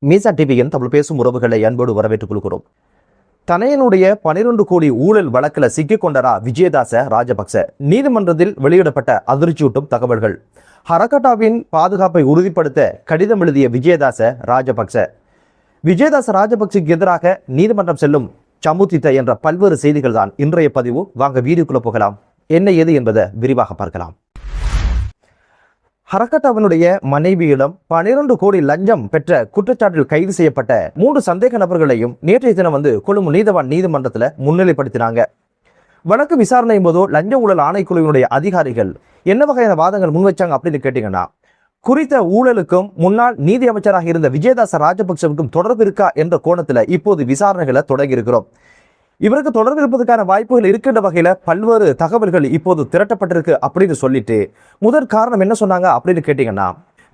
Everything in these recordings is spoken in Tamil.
மீசா டிவியின் தமிழ் பேசும் உறவுகளை அன்போடு வரவேற்றுக் கொள்கிறோம். தனையனுடைய 12 கோடி ஊழல் வழக்கில் சிக்கிக்கொண்டரா விஜயதாச ராஜபக்ச. நீதிமன்றத்தில் வெளியிடப்பட்ட அதிர்ச்சியூட்டும் தகவல்கள். ஹரகட்டாவின் பாதுகாப்பை உறுதிப்படுத்த கடிதம் எழுதிய விஜயதாச ராஜபக்சேக்கு எதிராக நீதிமன்றம் செல்லும் சமுத்தித்த என்ற பல்வேறு செய்திகள் தான் இன்றைய பதிவு. வாங்க வீடியோக்குள்ள போகலாம். என்ன ஏது என்பதை விரிவாக பார்க்கலாம். ஹரகட்டாவினுடைய மனைவியிடம் 12 கோடி லஞ்சம் பெற்ற குற்றச்சாட்டில் கைது செய்யப்பட்ட 3 சந்தேக நபர்களையும் நேற்றைய தினம் கொழும்பு நீதிமன்றத்தில் முன்னிலைப்படுத்தினாங்க. வழக்கு விசாரணையும் போதோ லஞ்ச ஊழல் ஆணைக்குழுவினுடைய அதிகாரிகள் என்ன வகையான வாதங்கள் முன்வைச்சாங்க அப்படின்னு கேட்டீங்கன்னா, குறித்த ஊழலுக்கும் முன்னாள் நீதி அமைச்சராக இருந்த விஜயதாச ராஜபக்சவுக்கும் தொடர்பு இருக்கா என்ற கோணத்தில் இப்போது விசாரணைகளை தொடங்கி இருக்கிறோம். இவருக்கு தொடர்பு இருப்பதற்கான வாய்ப்புகள் இருக்கின்ற வகையில பல்வேறு தகவல்கள் இப்போது திரட்டப்பட்டிருக்கு அப்படின்னு சொல்லிட்டு முதற் காரணம் என்ன சொன்னாங்க அப்படின்னு கேட்டீங்கன்னா,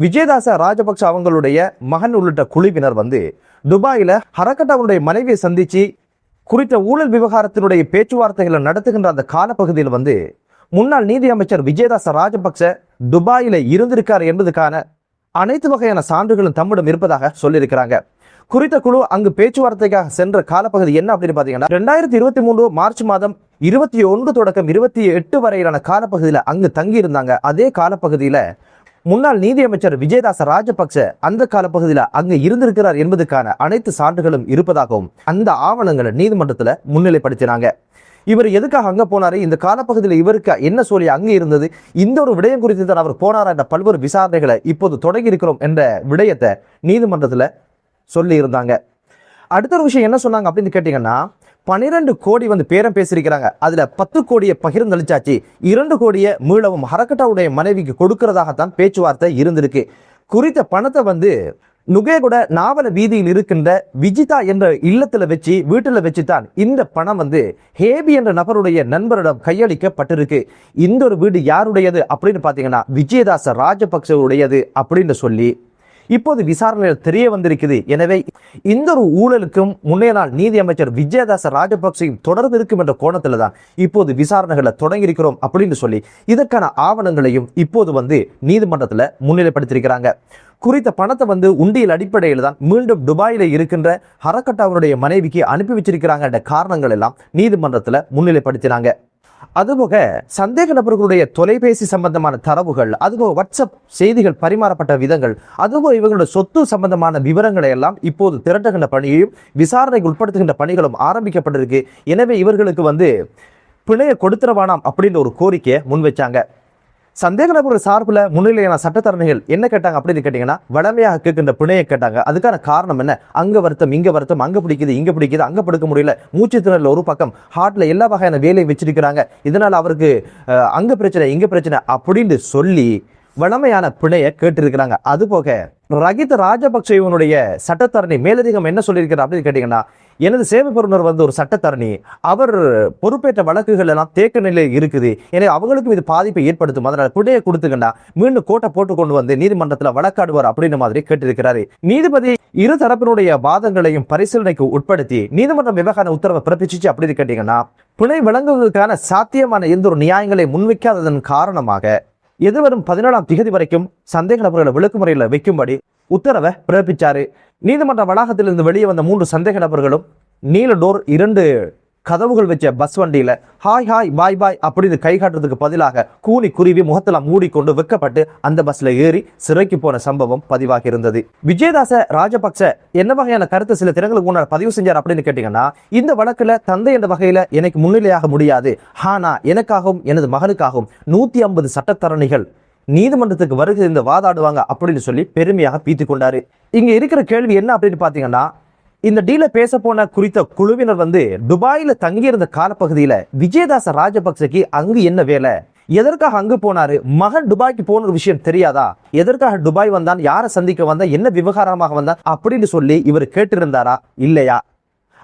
விஜயதாச ராஜபக்ச அவங்களுடைய மகன் உள்ளிட்ட குழுவினர் துபாயில ஹரகட்டாவுடைய மனைவியை சந்திச்சு குறித்த ஊழல் விவகாரத்தினுடைய பேச்சுவார்த்தைகளை நடத்துகின்ற அந்த காலப்பகுதியில் முன்னாள் நீதி அமைச்சர் விஜயதாச ராஜபக்ச துபாயில இருந்திருக்காரு என்பதற்கான அனைத்து வகையான சான்றுகளும் தம்மிடம் இருப்பதாக சொல்லியிருக்கிறாங்க. குறித்த குழு அங்கு பேச்சுவார்த்தைக்காக சென்ற காலப்பகுதி என்ன அப்படின்னு பாத்தீங்கன்னா, 2023 மார்ச் மாதம் 21 தொடக்கம் 28 வரையிலான காலப்பகுதியில் அங்கு தங்கி இருந்தாங்க. அதே காலப்பகுதியில முன்னாள் நீதி அமைச்சர் விஜயதாச ராஜபக்ச அந்த காலப்பகுதியில் அங்கு இருந்திருக்கிறார் என்பதற்கான அனைத்து சான்றுகளும் இருப்பதாகவும் அந்த ஆவணங்களை நீதிமன்றத்தில் முன்னிலைப்படுத்தினாங்க. இவர் எதுக்காக அங்க போனாரு, இந்த காலப்பகுதியில் இவருக்கு என்ன சொல்லி அங்கு இருந்தது, இந்த ஒரு விடயம் குறித்து தான் அவர் போனாரா என்ற பல்வேறு விசாரணைகளை இப்போது தொடங்கி இருக்கிறோம் என்ற விடயத்தை நீதிமன்றத்தில் சொல்லி இருந்தாங்க. அடுத்த ஒரு விஷயம் என்ன சொன்னாங்க அப்படின்னு கேட்டீங்கன்னா, 12 கோடி பேரம் பேசியிருக்கிறாங்க. அதுல 10 கோடியை பகிர்ந்தளிச்சாச்சு, 2 கோடியை மீளவும் ஹரகட்டாவுடைய மனைவிக்கு கொடுக்கிறதாகத்தான் பேச்சுவார்த்தை இருந்திருக்கு. குறித்த பணத்தை நுகேகுட நாவல வீதியில் இருக்கின்ற விஜிதா என்ற வீட்டுல வச்சுதான் இந்த பணம் ஹேபி என்ற நபருடைய நண்பரிடம் கையளிக்கப்பட்டிருக்கு. இந்த ஒரு வீடு யாருடையது அப்படின்னு பாத்தீங்கன்னா விஜயதாச ராஜபக்சவுடையது அப்படின்னு சொல்லி இப்போது விசாரணையில் தெரிய வந்திருக்குது. எனவே இந்த ஒரு ஊழலுக்கும் முன்னைய நாள் நீதி அமைச்சர் விஜயதாச ராஜபக்சேயும் தொடர்பு இருக்கும் என்ற கோணத்துல தான் இப்போது விசாரணைகளை தொடங்கி இருக்கிறோம் அப்படின்னு சொல்லி இதற்கான ஆவணங்களையும் இப்போது நீதிமன்றத்தில் முன்னிலைப்படுத்தியிருக்கிறாங்க. குறித்த பணத்தை உண்டியல் அடிப்படையில் தான் மீண்டும் துபாயில இருக்கின்ற ஹரகட்டாவுடைய மனைவிக்கு அனுப்பி வச்சிருக்கிறாங்க என்ற காரணங்கள் எல்லாம் நீதிமன்றத்தில் முன்னிலைப்படுத்தினாங்க. அதுபோக சந்தேக நபர்களுடைய தொலைபேசி சம்பந்தமான தரவுகள், அதுபோக வாட்ஸ்அப் செய்திகள் பரிமாறப்பட்ட விதங்கள், அதுபோக இவங்களுடைய சொத்து சம்பந்தமான விவரங்களை எல்லாம் இப்போது திரட்டுகின்ற பணியையும் விசாரணைக்கு உட்படுத்துகின்ற பணிகளும் ஆரம்பிக்கப்பட்டிருக்கு. எனவே இவர்களுக்கு பிணைய கொடுத்துடவானாம் அப்படின்னு ஒரு கோரிக்கையை முன்வைச்சாங்க. சந்தேக நபர்கள் சார்பில் முன்னிலையான சட்டத்தரணிகள் என்ன கேட்டாங்க அப்படின்னு கேட்டீங்கன்னா, வளமையாக கேட்கின்ற பிணையை கேட்டாங்க. அதுக்கான காரணம் என்ன, அங்க வருத்தம் இங்க வருத்தம், அங்க பிடிக்குது இங்க பிடிக்குது, அங்க படுக்க முடியல, மூச்சு திணறல ஒரு பக்கம், ஹார்ட்ல எல்லா வகையான வேலையை வச்சிருக்கிறாங்க, இதனால அவருக்கு அங்க பிரச்சனை இங்க பிரச்சனை அப்படின்னு சொல்லி வளமையான பிணையை கேட்டிருக்கிறாங்க. அதுபோக ரகித ராஜபக்சேவனுடைய சட்டத்தரணி மேலதிகம் என்ன சொல்லியிருக்கிறார் அப்படின்னு கேட்டீங்கன்னா, எனது சேவை பெறுநர் ஒரு சட்டத்தரணி, அவர் பொறுப்பேற்ற வழக்குகள் எல்லாம் தேக்க நிலையில் இருக்குது, எனவே அவங்களுக்கும் இது பாதிப்பை ஏற்படுத்தும், அதனால பிணையை கொடுத்துக்கண்டா மீண்டும் கோட்டை போட்டு கொண்டு நீதிமன்றத்தில் வழக்காடுவார் அப்படின்னு மாதிரி கேட்டிருக்கிறாரு. நீதிபதி இரு தரப்பினுடைய வாதங்களையும் பரிசீலனைக்கு உட்படுத்தி நீதிமன்றம் விவகார உத்தரவை பிறப்பிச்சிச்சு அப்படின்னு கேட்டீங்கன்னா, பிணை வழங்குவதற்கான சாத்தியமான எந்த ஒரு நியாயங்களை முன்வைக்காததன் காரணமாக எதிர்வரும் 17ஆம் திகதி வரைக்கும் சந்தேக நபர்களை விளக்குமுறையில் வைக்கும்படி உத்தரவை பிறப்பிச்சாரு. நீதிமன்ற வளாகத்திலிருந்து வெளியே வந்த 3 சந்தேக நபர்களும் நீல டோர் 2 கதவுகள் வச்ச பஸ் வண்டியில ஹாய் ஹாய் பாய் பாய் அப்படின்னு கை காட்டுறதுக்கு பதிலாக கூனி குருவி முகத்தெல்லாம் மூடிக்கொண்டு வெக்கப்பட்டு அந்த பஸ்ல ஏறி சிறைக்கு போன சம்பவம் பதிவாகி இருந்தது. விஜயதாச ராஜபக்ச என்ன வகையான கருத்து சில தினங்களுக்கு முன்னால் பதிவு செஞ்சார் அப்படின்னு கேட்டீங்கன்னா, இந்த வழக்குல தந்தை என்ற வகையில எனக்கு முன்னிலையாக முடியாது, ஆனா எனக்காகவும் எனது மகனுக்காகவும் 150 சட்டத்தரணிகள் நீதிமன்றத்துக்கு வருகை இந்த வாதாடுவாங்க அப்படின்னு சொல்லி பெருமையாக பீத்திக் கொண்டாரு. இங்க இருக்கிற கேள்வி என்ன அப்படின்னு பாத்தீங்கன்னா, இந்த டீல பேச போன குறித்த குழுவினர் துபாயில தங்கியிருந்த காலப்பகுதியில விஜயதாச ராஜபக்சேக்கு அங்கு என்ன வேலை, எதற்காக அங்கு போனாரு, மகன் துபாய்க்கு போன விஷயம் தெரியாதா, எதற்காக துபாய் வந்தான், யாரை சந்திக்க வந்தான், என்ன விவகாரமாக வந்தான் அப்படின்னு சொல்லி இவர் கேட்டிருந்தாரா இல்லையா?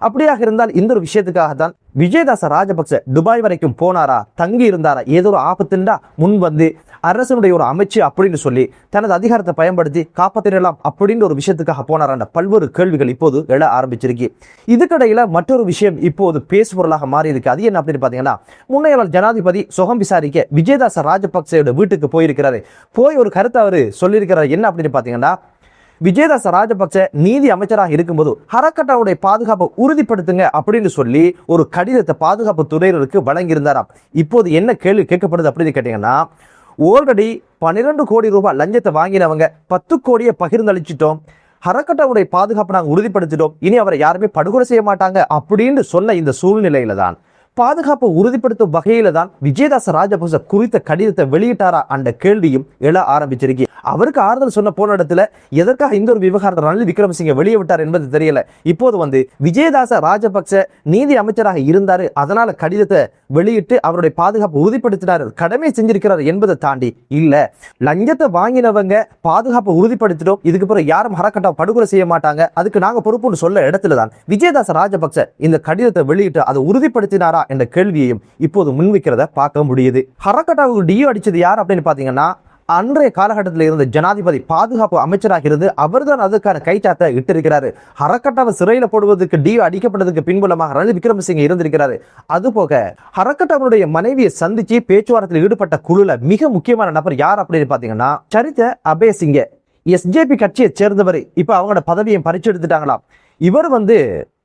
அப்படியாக இருந்தால் இந்த ஒரு விஷயத்துக்காக தான் விஜயதாச ராஜபக்ச துபாய் வரைக்கும் போனாரா, தங்கி இருந்தாரா, ஏதோ ஒரு ஆபத்துண்டா முன் அரசனுடைய ஒரு அமைச்சு அப்படின்னு சொல்லி தனது அதிகாரத்தை பயன்படுத்தி காப்பாற்றிடலாம் அப்படின்னு ஒரு விஷயத்துக்காக போனாரான பல்வேறு கேள்விகள் இப்போது எழ ஆரம்பிச்சிருக்கு. இதுக்கடையில மற்றொரு விஷயம் இப்போது பேசுபொருளாக மாறி இருக்கு. அது என்ன அப்படின்னு பாத்தீங்கன்னா, முன்னைய ஜனாதிபதி சுகம் விசாரிக்க விஜயதாச ராஜபக்சேயோட வீட்டுக்கு போயிருக்கிறாரு. போய் ஒரு கருத்தை அவரு சொல்லியிருக்கிறார். என்ன அப்படின்னு பாத்தீங்கன்னா, விஜயதாச ராஜபக்ச நீதி அமைச்சராக இருக்கும்போது ஹரக்கட்டாவுடைய பாதுகாப்பை உறுதிப்படுத்துங்க அப்படின்னு சொல்லி ஒரு கடிதத்தை பாதுகாப்பு துறையினருக்கு வழங்கியிருந்தாராம். இப்போது என்ன கேள்வி கேட்கப்படுது அப்படின்னு கேட்டீங்கன்னா, ஆல்ரெடி 12 கோடி ரூபாய் லஞ்சத்தை வாங்கினவங்க 10 கோடியை பகிர்ந்தளிச்சிட்டோம், ஹரக்கட்டாவுடைய பாதுகாப்பை நாங்கள் உறுதிப்படுத்திட்டோம், இனி அவரை யாருமே படுகொலை செய்ய மாட்டாங்க அப்படின்னு சொன்ன இந்த சூழ்நிலையில தான் பாதுகாப்பை உறுதிப்படுத்தும் வகையில தான் விஜயதாச ராஜபக்ச குறித்த கடிதத்தை வெளியிட்டாரா அந்த கேள்வியும் எழ ஆரம்பிச்சிருக்கு. அவருக்கு ஆறுதல் சொன்ன போன இடத்துல எதற்காக இந்த ஒரு விவகாரத்தை ரணில் விக்ரமசிங்க வெளியே விட்டார் என்பது தெரியல. இப்போது விஜயதாச ராஜபக்ச நீதி அமைச்சராக இருந்தாரு, அதனால கடிதத்தை வெளியிட்டு அவருடைய பாதுகாப்பு உறுதிப்படுத்தினார், கடமை செஞ்சிருக்கிறார் என்பதை தாண்டி இல்ல, லஞ்சத்தை வாங்கினவங்க பாதுகாப்பை உறுதிப்படுத்திட்டோம், இதுக்கு பிறகு யாரும் ஹரக்கட்டா படுகொலை செய்ய மாட்டாங்க, அதுக்கு நாங்க பொறுப்புன்னு சொல்ல இடத்துல தான் விஜயதாச ராஜபக்ச இந்த கடிதத்தை வெளியிட்டு அதை உறுதிப்படுத்தினாரா என்ற கேள்வியையும் இப்போது முன்வைக்கிறத பார்க்க முடியுது. ஹரக்கட்டாவுக்கு டியோ அடிச்சது யார் அப்படின்னு பாத்தீங்கன்னா, அன்றைய காலகட்டத்தில் இருந்த ஜனாதிபதி பாதுகாப்பு அமைச்சராக இருந்து அவர்தான் அதற்கான கைச்சாத்தை இட்டிருக்கிறாரு. ஹரக்கட்டாவை சிறையில் போடுவதற்கு டியோ அடிக்கப்பட்டதுக்கு பின்புலமாக ரணில் விக்ரமசிங்கே இருந்திருக்கிறாரு. அதுபோக ஹரக்கட்டாவுடைய மனைவியை சந்திச்சு பேச்சுவார்த்தையில் ஈடுபட்ட குழுல மிக முக்கியமான நபர் யார் அப்படின்னு பாத்தீங்கன்னா, சரித அபேசிங்க, எஸ்ஜேபி கட்சியை சேர்ந்தவர். இப்ப அவங்களோட பதவியை பறிச்சு எடுத்துட்டாங்களாம். இவர்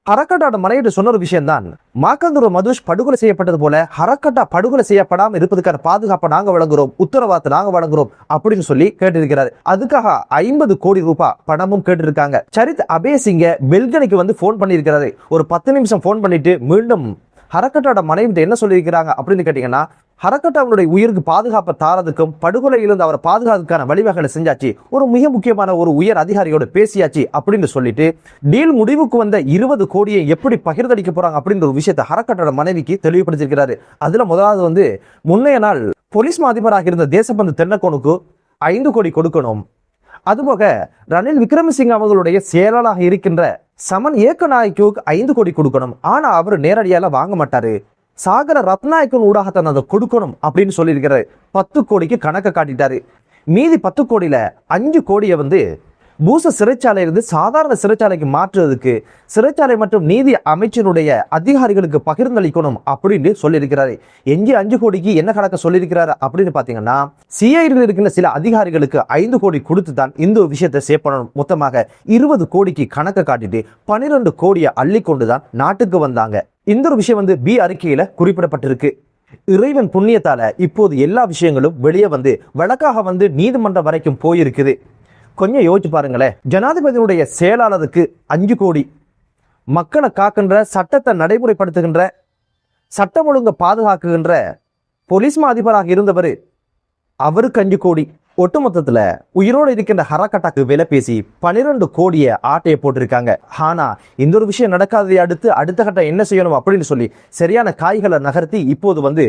ஹரக்கட்டாவோட மனைவிட்டு சொன்ன ஒரு விஷயம் தான், மாக்கந்துர மதுஷ் படுகொலை செய்யப்பட்டது போல ஹரக்கட்டா படுகொலை செய்யப்படாம இருப்பதற்கான பாதுகாப்பை நாங்க வழங்குறோம், உத்தரவாதத்தை நாங்க வழங்குறோம் அப்படின்னு சொல்லி கேட்டிருக்கிறாரு. அதுக்காக 50 கோடி ரூபாய் பணமும் கேட்டிருக்காங்க. சரித் அபேசிங்க பெல்கனிக்கு போன் பண்ணியிருக்கிறாரு. ஒரு 10 நிமிஷம் போன் பண்ணிட்டு மீண்டும் ஹரக்கட்டாவோட மனைவிட்டு என்ன சொல்லியிருக்கிறாங்க அப்படின்னு கேட்டீங்கன்னா, ஹரக்கட்டாவுடைய உயிருக்கு பாதுகாப்பை தாரதுக்கும் படுகொலையிலிருந்து அவரை பாதுகாப்புக்கான வழிவகைகளை செஞ்சாச்சு, ஒரு மிக முக்கியமான ஒரு உயர் அதிகாரியோட பேசியாச்சு அப்படின்னு சொல்லிட்டு டீல் முடிவுக்கு வந்த 20 கோடியை எப்படி பகிர்ந்தளிக்க போறாங்க அப்படின்ற ஒரு விஷயத்தை ஹரக்கட்டாவோட மனைவிக்கு தெளிவுபடுத்தியிருக்கிறாரு. அதுல முதலாவது முன்னைய நாள் போலீஸ் அதிபராக இருந்த தேசபந்து தென்னக்கோனுக்கு 5 கோடி கொடுக்கணும். அதுபோக ரணில் விக்ரமசிங்க அவர்களுடைய செயலாளராக இருக்கின்ற சமன் ஏக்கநாயக்கு 5 கோடி கொடுக்கணும். ஆனா அவர் நேரடியால வாங்க மாட்டாரு, சாகர ரத்நாயக்கன் ஊடாகத்தான் அதை கொடுக்கணும் அப்படின்னு சொல்லியிருக்கிறாரு. 10 கோடிக்கு கணக்கை காட்டிட்டாரு. மீதி 10 கோடியில 5 கோடியை பூச சிறைச்சாலையிலிருந்து சாதாரண சிறைச்சாலைக்கு மாற்றுவதற்கு சிறைச்சாலை மற்றும் நீதி அமைச்சருடைய அதிகாரிகளுக்கு பகிர்ந்தளிக்கணும் அப்படின்னு சொல்லியிருக்கிறாரு. எஞ்சி 5 கோடிக்கு என்ன கணக்க சொல்லியிருக்கிறாரு அப்படின்னு பாத்தீங்கன்னா, சிஐடியில் இருக்கின்ற சில அதிகாரிகளுக்கு 5 கோடி கொடுத்து தான் இந்த விஷயத்தை சேப்பணும். மொத்தமாக 20 கோடிக்கு கணக்கை காட்டிட்டு 12 கோடியை அள்ளி கொண்டுதான் நாட்டுக்கு வந்தாங்க. இந்த ஒரு விஷயம் பி அறிக்கையில குறிப்பிடப்பட்டிருக்கு. இறைவன் புண்ணியத்தால இப்போது எல்லா விஷயங்களும் வெளியே வழக்காக நீதிமன்றம் வரைக்கும் போயிருக்குது. கொஞ்சம் யோசிச்சு பாருங்களேன், ஜனாதிபதியுடைய செயலாளருக்கு 5 கோடி, மக்களை காக்கின்ற சட்டத்தை நடைமுறைப்படுத்துகின்ற சட்டம் ஒழுங்கை பாதுகாக்குகின்ற போலீஸ் அதிபராக இருந்தவர், அவருக்கு 5 கோடி. ஒட்டுமொத்தத்துல உயிரோடு இருக்கின்ற ஹரக்கட்டாக்கு விலை பேசி 12 கோடியை ஆட்டையை போட்டிருக்காங்க. ஆனா இந்த ஒரு விஷயம் நடக்காததை அடுத்த கட்டம் என்ன செய்யணும் அப்படின்னு சொல்லி சரியான காய்களை நகர்த்தி இப்போது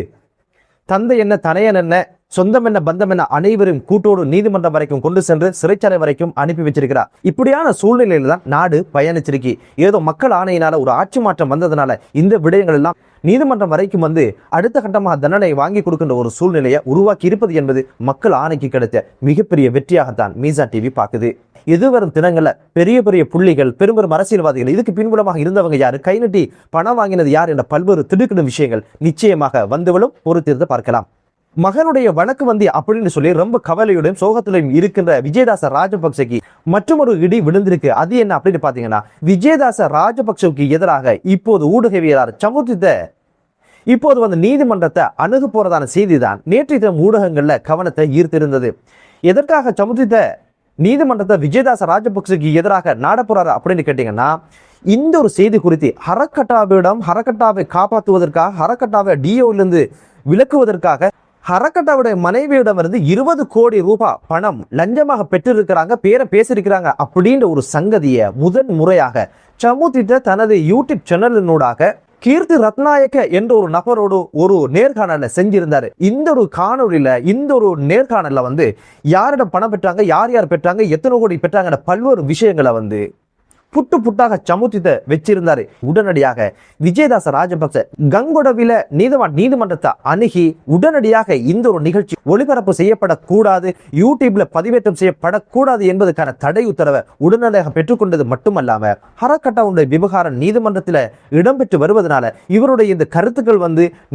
தந்தை என்ன தனையன் என்ன சொந்தம் என்ன பந்தம் என்ன அனைவரும் கூட்டோடு நீதிமன்றம் வரைக்கும் கொண்டு சென்று சிறைச்சாலை வரைக்கும் அனுப்பி வச்சிருக்கிறார். இப்படியான சூழ்நிலையில தான் நாடு பயணிச்சிருக்கு. ஏதோ மக்கள் ஆணையினால ஒரு ஆட்சி மாற்றம் வந்ததுனால இந்த விடயங்கள் எல்லாம் நீதிமன்றம் வரைக்கும் அடுத்த கட்டமாக தண்டனை வாங்கி கொடுக்கின்ற ஒரு சூழ்நிலையை உருவாக்கி இருப்பது என்பது மக்கள் ஆணைக்கு கிடைத்த மிகப்பெரிய வெற்றியாகத்தான் மீசா டிவி பார்க்குது. எதிர்வரும் தினங்கள்ல பெரிய பெரிய புள்ளிகள், பெரும் அரசியல்வாதிகள், இதுக்கு பின்புலமாக இருந்தவங்க யாரு, கை நட்டி பணம் வாங்கினது யார் என்ற பல்வேறு திடுக்கிடும் விஷயங்கள் நிச்சயமாக வந்துவிடும். பொறுத்திருந்து பார்க்கலாம். மகனுடைய வழக்கு அப்படின்னு சொல்லி ரொம்ப கவலையுடன் சோகத்திலையும் இருக்கின்ற விஜயதாச ராஜபக்சேக்கு மற்றொரு இடி விழுந்திருக்கு. அது என்ன அப்படின்னு பாத்தீங்கன்னா, விஜயதாச ராஜபக்சேவுக்கு எதிராக இப்போது ஊடகவியலாளர் சமுத்தித்த இப்போது நீதிமன்றத்தை அணுகு போறதான செய்தி தான் நேற்றைய தினம் ஊடகங்கள்ல கவனத்தை ஈர்த்திருந்தது. எதற்காக சமுத்தித்த நீதிமன்றத்தை விஜயதாச ராஜபக்சேக்கு எதிராக நாட போறாரு அப்படின்னு கேட்டீங்கன்னா, இந்த ஒரு செய்தி குறித்து ஹரக்கட்டாவை காப்பாற்றுவதற்காக, ஹரக்கட்டாவை டிஓவிலிருந்து விலக்குவதற்காக ஹரக்கட்டாவுடைய மனைவியிடம் 20 கோடி ரூபாய் பணம் லஞ்சமாக பெற்றிருக்கிறாங்க, பேரை பேசியிருக்கிறாங்க அப்படின்ற ஒரு சங்கதியை முதன் முறையாக சமுத்திட்ட தனது யூடியூப் சேனலினூடாக கீர்த்தி ரத்நாயக்க என்ற ஒரு நபரோடு ஒரு நேர்காணல செஞ்சிருந்தாரு. இந்த ஒரு காணொலியில இந்த ஒரு நேர்காணல்ல யாரிடம் பணம் பெற்றாங்க, யார் யார் பெற்றாங்க, எத்தனை கோடி பெற்றாங்க பல்வேறு விஷயங்களை புட்டு புட்டாக சமுத்தித்த வச்சிருந்தாரு. உடனடியாக விஜயதாச ராஜபக்ச கங்கொடவில நீதிமன்றத்தை அணுகி உடனடியாக இந்த ஒரு நிகழ்ச்சி ஒளிபரப்பு செய்யப்படக்கூடாது, யூடியூப்ல பதிவேற்றம் செய்யப்படக்கூடாது என்பதற்கான தடை உத்தரவை உடனடியாக பெற்றுக்கொண்டது மட்டுமல்லாம, ஹரக்கட்டாவுடைய விவகாரம் நீதிமன்றத்தில் இடம்பெற்று வருவதனால இவருடைய இந்த கருத்துக்கள்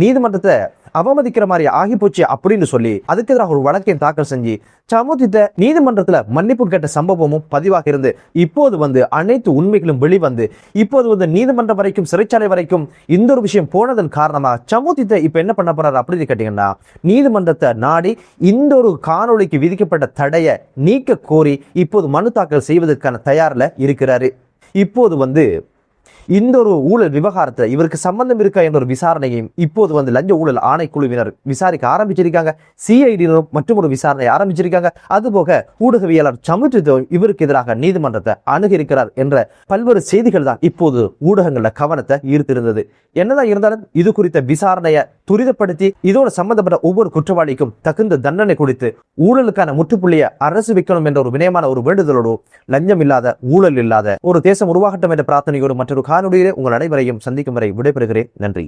நீதிமன்றத்தை அவமதிக்கிற மாதிரி ஆகி போச்சு அப்படின்னு சொல்லி அதுக்கு எதிராக ஒரு வழக்கையும் தாக்கல் செஞ்சு சமுத்திட்ட நீதிமன்றத்துல மன்னிப்பு கேட்ட சம்பவமும் பதிவாக இருந்து இப்போது வந்து அனைத்து உண்மைகளும் வெளிவந்து இப்போது வந்து நீதிமன்றம் வரைக்கும் சிறைச்சாலை வரைக்கும் இந்த ஒரு விஷயம் போனதன் காரணமாக சமுத்திட்ட இப்ப என்ன பண்ண போறாரு அப்படின்னு கேட்டீங்கன்னா நீதிமன்றத்தை நாடி இந்த ஒரு காணொளிக்கு விதிக்கப்பட்ட தடையை நீக்க கோரி இப்போது மனு தாக்கல் செய்வதற்கான தயாரில் இருக்கிறாரு. இப்போது வந்து இந்த ஒரு ஊழல் விவகாரத்தை இவருக்கு சம்பந்தம் இருக்கா என்ற ஒரு விசாரணையும் இப்போது வந்து லஞ்ச ஊழல் ஆணைக்குழுவினர் விசாரிக்க ஆரம்பிச்சிருக்காங்க. சிஐடியினரும் மற்றும் ஒரு விசாரணை ஆரம்பிச்சிருக்காங்க. அதுபோக ஊடகவியலாளர் சமுத்திர இவருக்கு எதிராக நீதிமன்றத்தை அணுகியிருக்கிறார் என்ற பல்வேறு செய்திகள் தான் இப்போது ஊடகங்கள கவனத்தை ஈர்த்திருந்தது. என்னதான் இருந்தாலும் இது குறித்த விசாரணையை துரிதப்படுத்தி இதோடு சம்பந்தப்பட்ட ஒவ்வொரு குற்றவாளிக்கும் தகுந்த தண்டனை கொடுத்து ஊழலுக்கான முற்றுப்புள்ளியை அரசு வைக்கணும் என்ற ஒரு வினயமான ஒரு வேண்டுதலோடு லஞ்சம் இல்லாத ஊழல் இல்லாத ஒரு தேசம் உருவாகட்டும் என்ற பிரார்த்தனையோடு மற்றொரு காணொளியிலே உங்கள் அனைவரையும் சந்திக்கும் வரை விடைபெறுகிறேன். நன்றி.